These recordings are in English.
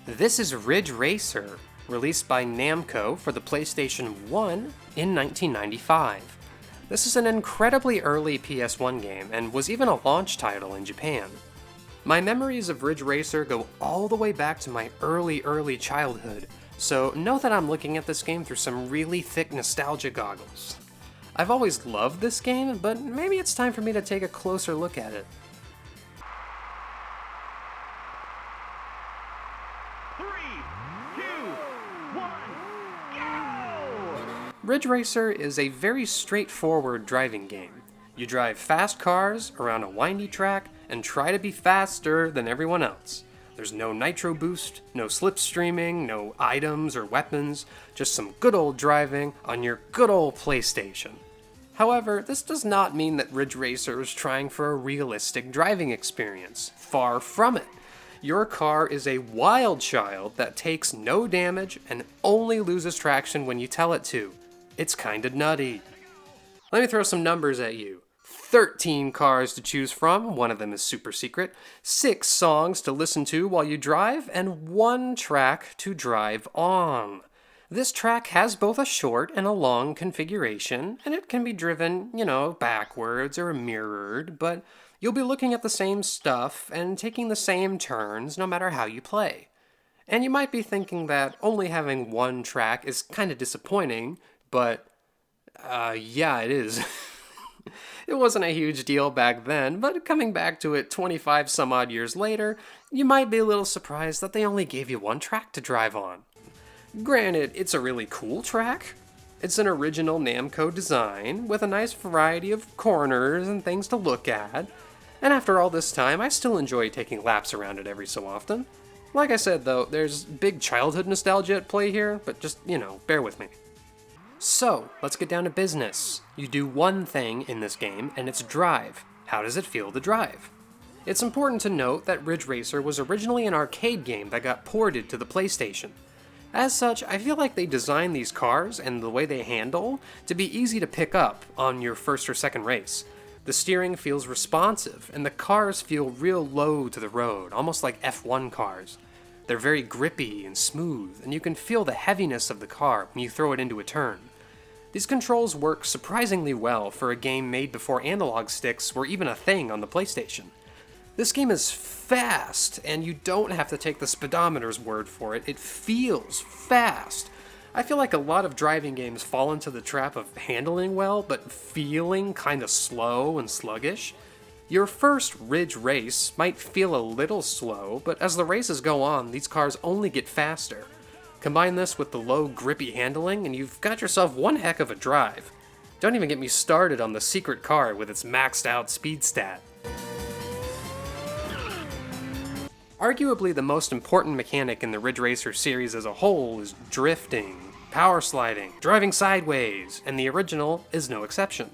This is Ridge Racer, released by Namco for the PlayStation 1 in 1995. This is an incredibly early PS1 game and was even a launch title in Japan. My memories of Ridge Racer go all the way back to my early childhood, so know that I'm looking at this game through some really thick nostalgia goggles. I've always loved this game, but maybe it's time for me to take a closer look at it. Ridge Racer is a very straightforward driving game. You drive fast cars around a windy track and try to be faster than everyone else. There's no nitro boost, no slipstreaming, no items or weapons, just some good old driving on your good old PlayStation. However, this does not mean that Ridge Racer is trying for a realistic driving experience. Far from it. Your car is a wild child that takes no damage and only loses traction when you tell it to. It's kinda nutty. Let me throw some numbers at you. 13 cars to choose from, one of them is super secret, 6 songs to listen to while you drive, and 1 track to drive on. This track has both a short and a long configuration, and it can be driven, backwards or mirrored, but you'll be looking at the same stuff and taking the same turns no matter how you play. And you might be thinking that only having 1 track is kinda disappointing, but, yeah, it is. It wasn't a huge deal back then, but coming back to it 25 some odd years later, you might be a little surprised that they only gave you 1 track to drive on. Granted, it's a really cool track. It's an original Namco design, with a nice variety of corners and things to look at, and after all this time, I still enjoy taking laps around it every so often. Like I said though, there's big childhood nostalgia at play here, but just, bear with me. So, let's get down to business. You do one thing in this game, and it's drive. How does it feel to drive? It's important to note that Ridge Racer was originally an arcade game that got ported to the PlayStation. As such, I feel like they designed these cars and the way they handle to be easy to pick up on your first or second race. The steering feels responsive, and the cars feel real low to the road, almost like F1 cars. They're very grippy and smooth, and you can feel the heaviness of the car when you throw it into a turn. These controls work surprisingly well for a game made before analog sticks were even a thing on the PlayStation. This game is fast, and you don't have to take the speedometer's word for it. It feels fast. I feel like a lot of driving games fall into the trap of handling well, but feeling kinda slow and sluggish. Your first Ridge race might feel a little slow, but as the races go on, these cars only get faster. Combine this with the low, grippy handling, and you've got yourself one heck of a drive. Don't even get me started on the secret car with its maxed out speed stat. Arguably the most important mechanic in the Ridge Racer series as a whole is drifting, power sliding, driving sideways, and the original is no exception.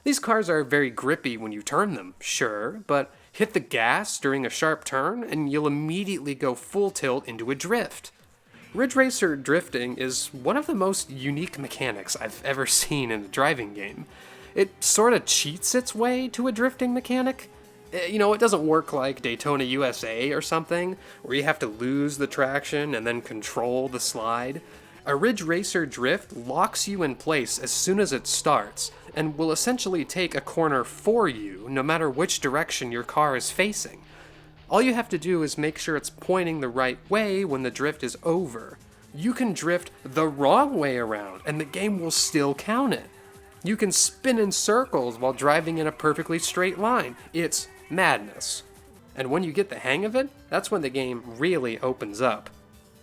These cars are very grippy when you turn them, sure, but hit the gas during a sharp turn and you'll immediately go full tilt into a drift. Ridge Racer drifting is one of the most unique mechanics I've ever seen in a driving game. It sorta cheats its way to a drifting mechanic. It doesn't work like Daytona USA or something, where you have to lose the traction and then control the slide. A Ridge Racer drift locks you in place as soon as it starts, and will essentially take a corner for you no matter which direction your car is facing. All you have to do is make sure it's pointing the right way when the drift is over. You can drift the wrong way around, and the game will still count it. You can spin in circles while driving in a perfectly straight line. It's madness. And when you get the hang of it, that's when the game really opens up.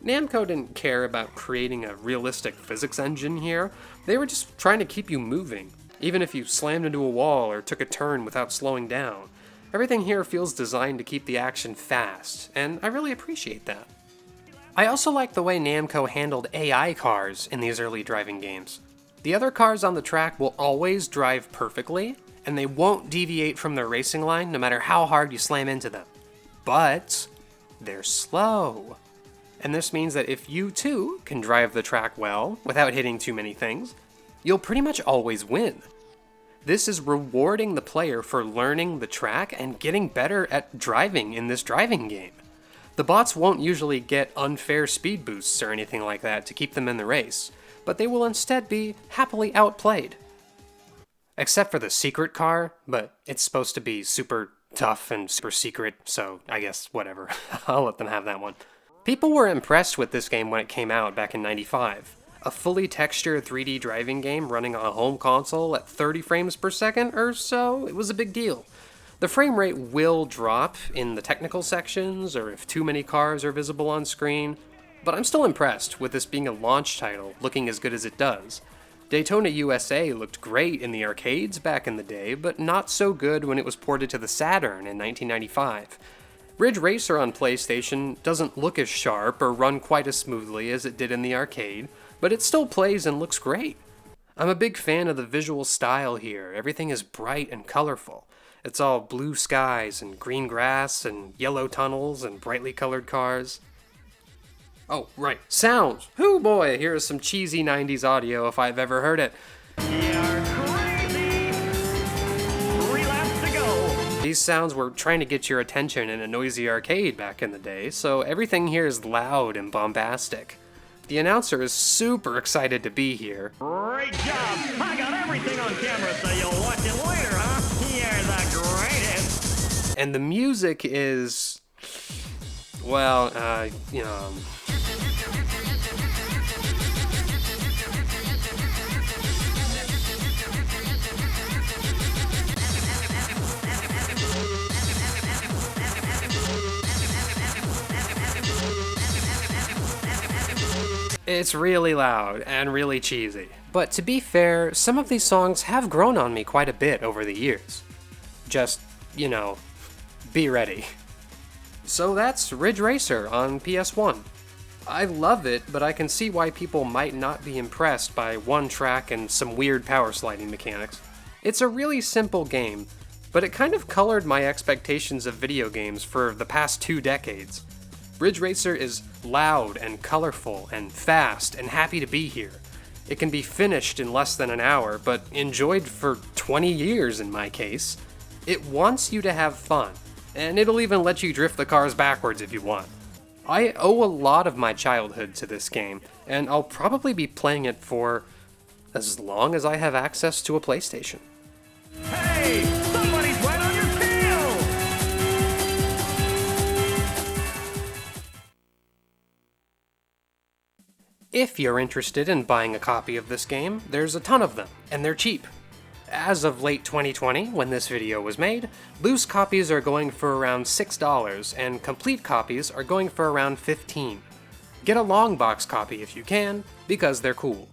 Namco didn't care about creating a realistic physics engine here. They were just trying to keep you moving, even if you slammed into a wall or took a turn without slowing down. Everything here feels designed to keep the action fast, and I really appreciate that. I also like the way Namco handled AI cars in these early driving games. The other cars on the track will always drive perfectly, and they won't deviate from their racing line no matter how hard you slam into them. But they're slow. And this means that if you too can drive the track well without hitting too many things, you'll pretty much always win. This is rewarding the player for learning the track and getting better at driving in this driving game. The bots won't usually get unfair speed boosts or anything like that to keep them in the race, but they will instead be happily outplayed. Except for the secret car, but it's supposed to be super tough and super secret, so I guess whatever. I'll let them have that one. People were impressed with this game when it came out back in '95. A fully textured 3D driving game running on a home console at 30 frames per second or so, it was a big deal. The frame rate will drop in the technical sections or if too many cars are visible on screen, but I'm still impressed with this being a launch title looking as good as it does. Daytona USA looked great in the arcades back in the day, but not so good when it was ported to the Saturn in 1995. Ridge Racer on PlayStation doesn't look as sharp or run quite as smoothly as it did in the arcade, but it still plays and looks great. I'm a big fan of the visual style here. Everything is bright and colorful. It's all blue skies and green grass and yellow tunnels and brightly colored cars. Oh, right. Sounds! Hoo boy, here is some cheesy 90s audio if I've ever heard it. You're crazy! 3 laps to go! These sounds were trying to get your attention in a noisy arcade back in the day, so everything here is loud and bombastic. The announcer is super excited to be here. Great job! I got everything on camera, so you'll watch it later, huh? You're the greatest! And the music is... well, it's really loud and really cheesy. But to be fair, some of these songs have grown on me quite a bit over the years. Just, be ready. So that's Ridge Racer on PS1. I love it, but I can see why people might not be impressed by one track and some weird power sliding mechanics. It's a really simple game, but it kind of colored my expectations of video games for the past 2 decades. Ridge Racer is loud and colorful and fast and happy to be here. It can be finished in less than an hour, but enjoyed for 20 years in my case. It wants you to have fun, and it'll even let you drift the cars backwards if you want. I owe a lot of my childhood to this game, and I'll probably be playing it for as long as I have access to a PlayStation. Hey! Somebody's right on your tail! If you're interested in buying a copy of this game, there's a ton of them, and they're cheap. As of late 2020, when this video was made, loose copies are going for around $6, and complete copies are going for around $15. Get a long box copy if you can, because they're cool.